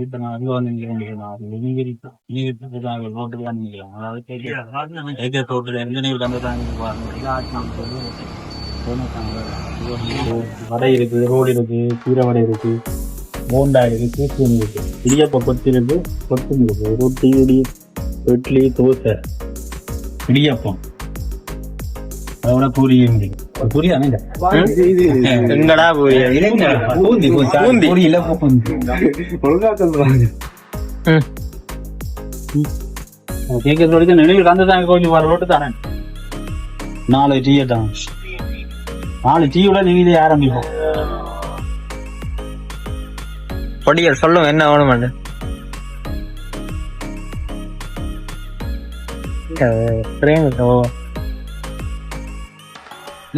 இப்ப நான் அங்க வந்து ரோட்டுக்கு தான் நிற்கிறோம். அதாவது ரோட்டுல எந்த நீர் வடை இருக்கு, ரோடு இருக்கு, கீரை வடை இருக்கு, போண்டா இருக்கு, சூசூன் இருக்கு, இடியப்ப கொத்து இருக்கு, கொத்தும் இருக்கு, ரொட்டி, இட்லி, தோசை, இடியப்பம், அதோட பூரியும் இருக்கு. பூரியா எங்கடா பூந்தி பூரி இல்ல ஒழுங்கா சொல்றாங்க. கேட்கறது நினைவு கந்துதான் கொஞ்சம் வர ரோட்டு தானே 4 டீயை தான் 4 டீயோட நீங்க இதை ஆரம்பிப்போம். பொடியல் சொல்லுங்க என்ன வேணும்.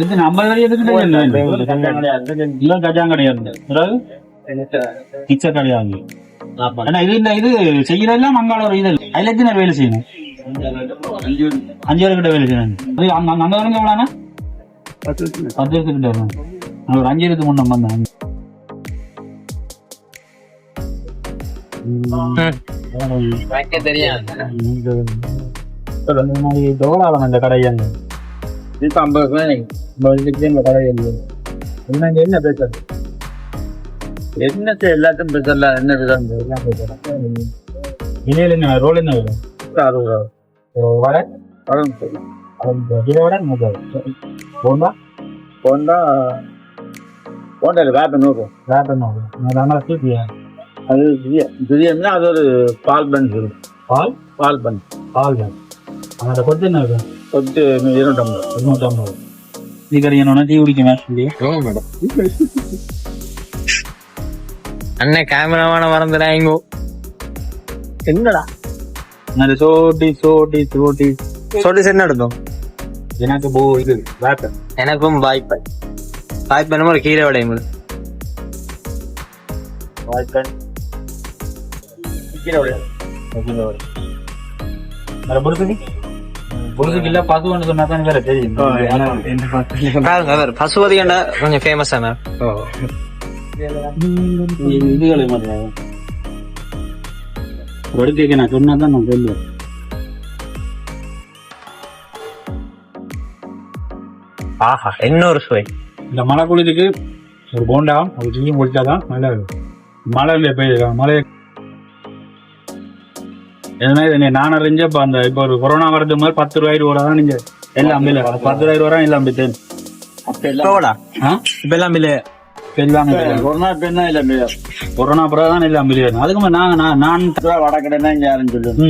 இது நம்ம கஜாங் கிடையாது, கிச்சர் கிடையாது. இது செய்யறதெல்லாம் மங்காள ஒரு இது அதுல எத்தனை வேலை செய்யணும்? 5 பேர்கிட்ட வேலை செய்யணும். அங்க வரங்க எவ்வளோண்ணா? 10 பேர்கிட்ட வரணும். நான் ஒரு 5 பேருக்கு முன்ன வந்தேன். தெரியாது இந்த கடையாங்க இப்ப 50 இந்த கடை என்ன பேசுறது? என்ன எல்லாத்தையும் பேசல. என்ன பேசுறது? இணையில என்ன ரோல் என்ன வரும்? 60 வடை இதோட போண்டா போண்டா போண்டா வேப்ப 100 வேப்ப 100 சூப்பியா? அது பிரியாணினா அது ஒரு பால் பன் பால் பன் அந்த கொத்து என்ன இருக்கும்? கொத்து 250 நீ கறியணும்னா டீ குடிக்க மேடம். அண்ணன் கேமராமான மறந்துடாங்கோ. என்னடா சோட்டி என்ன எடுத்தோம்? எனக்கு இது வேப்பன். எனக்கும் வாய்ப்பன் ஒரு கீரை வடையும் வாய்ப்பன் கீரை வடை இல்ல பசுவன்னு சொன்னா தான் வேற தெரியும். பசுவதி கொஞ்சம் ஃபேமஸ் ஆன இதுகளை வடுக்கைக்கு நான் சொன்னா தான் நான் சொல்லுவேன். ஆஹா இன்னொரு சுவை. இந்த மழை குளிருக்கு ஒரு போண்டா ஒரு டீ முடிச்சாதான் நல்லா இருக்கும். மழை பெய்யுது மழை எதுனா நான் அறிஞ்சப்ப அந்த இப்ப ஒரு கொரோனா வரது மாதிரி 10 ரூபாய் தான் நீங்க எல்லாம் 10 ரூபாய் வரும் எல்லாம் இப்ப எல்லாம் கொரோனா பேர் இல்ல கொரோனா பிறகு தான் எல்லாம் மில்லியன். அதுக்கு நான் வடக்கடை தான் இங்க யாரும் சொல்லுவேன்.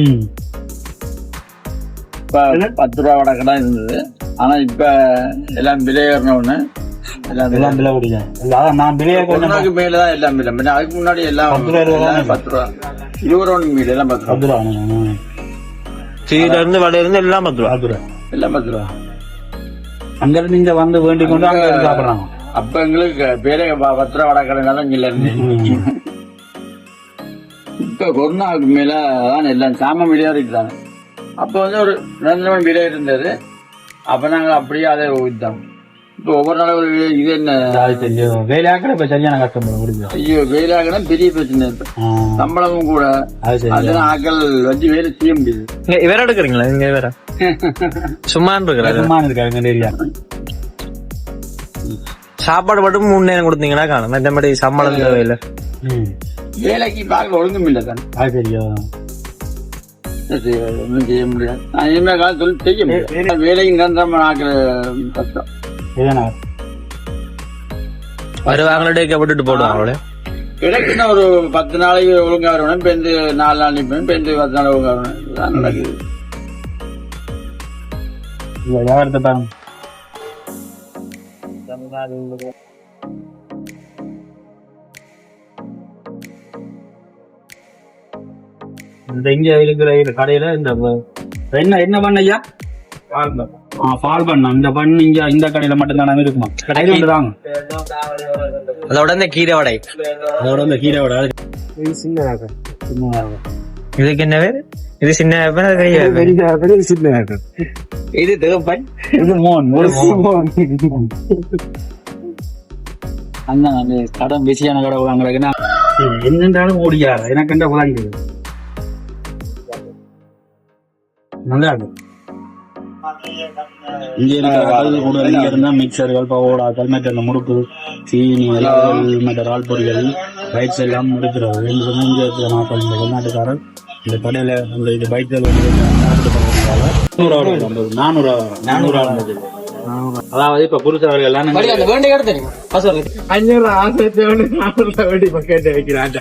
இப்ப 10 ரூபா வடக்கடை இருந்தது. ஆனா இப்ப எல்லாம் விலை ஏறினோன்னு எல்லாம் விலை குடிக்கும். நான் விலையை கொஞ்சம் மேலதான் எல்லாம் விலை. அதுக்கு முன்னாடி எல்லாம் 10 ரூபா 20 ரூபா மீது எல்லாம் 10 ரூபா. சீல இருந்து வடை இருந்து எல்லாம் 10 ரூபா எல்லாம் 10 ரூபா. அங்க இருந்து இங்க வந்து வேண்டி கொண்டு அங்க சாப்பிடறாங்க. அப்ப எங்களுக்கு பேரே 10 ரூபா வடக்கடைனாலும் இங்க இருந்து. இப்ப கொரோனாவுக்கு மேலதான் எல்லாம் சாம விலையா இருக்குதாங்க. அப்ப வந்து ஒரு 2 மணி விலை இருந்தது. அப்ப நாங்க அப்படியே அதை ஊதித்தோம். இப்ப ஒவ்வொரு நாளும் இது என்ன வேலையாக்கிற இப்ப சரியான கஷ்டம் முடிஞ்சு. ஐயோ வேலையாக்கினா பெரிய பிரச்சனை. சம்பளமும் கூட அதெல்லாம் ஆக்கள் வச்சு வேலை செய்ய முடியுது. வேற எடுக்கிறீங்களா? இங்க வேற சும்மா இருக்காங்க. சாப்பாடு மட்டும் 3 நேரம் கொடுத்தீங்கன்னா காணும். இந்த மாதிரி சம்பளம் தேவையில்லை. வேலைக்கு பார்க்க ஒழுங்கும் இல்லை தானே. அது தெரியும். ஒன்றும் செய்ய முடியாது. நான் இனிமே காலம் சொல்லி செய்ய முடியாது. வேலைக்கு நிரந்தரமா ஆக்கிற கஷ்டம். வருவாங்களே விட்டுட்டு போடுவாங்களே. கிடைக்குன்னா ஒரு 10 நாளைக்கு ஒழுங்கா வரணும். பெண்டு 4 நாள் நிற்பேன். பெண்டு 10 நாள் ஒழுங்கா வரணும். இதுதான் நடக்குது. வியாபாரத்தை பாருங்க. இந்த இங்க இருக்கிற கடையில இந்த என்ன பண்ண ஐயா பால் பண்ண இந்த பண்ணு இங்க இந்த கடையில மட்டும் தானே இருக்குமா? கடையில தாங்க. அதோட இந்த கீரை வடை இதுக்கு என்ன பேரு? இது சின்ன இது தேவப்பன் இது மோன் அந்த கடன் பிஸியான கடை வாங்குறதுன்னா என்னென்றாலும் ஓடியாரு எனக்கு என்ன குழந்தை நல்லா இருக்கும். இங்க இருக்கிற கூட இங்க இருந்தா மிக்சர்கள் பவோடாக்கள் மற்ற அந்த முறுக்கு சீனி மற்ற ரால் பொடிகள் பைக்ஸ் எல்லாம் இருக்கிறது இங்க இருக்கிற நாட்கள் இந்த வெளிநாட்டுக்காரர் இந்த கடையில அந்த இது பைக்கள் நானூறு அதாவது இப்ப புருஷர்கள் எல்லாம் 500 ஆசை 400 வெடி பக்கெட் வைக்கிறாங்க.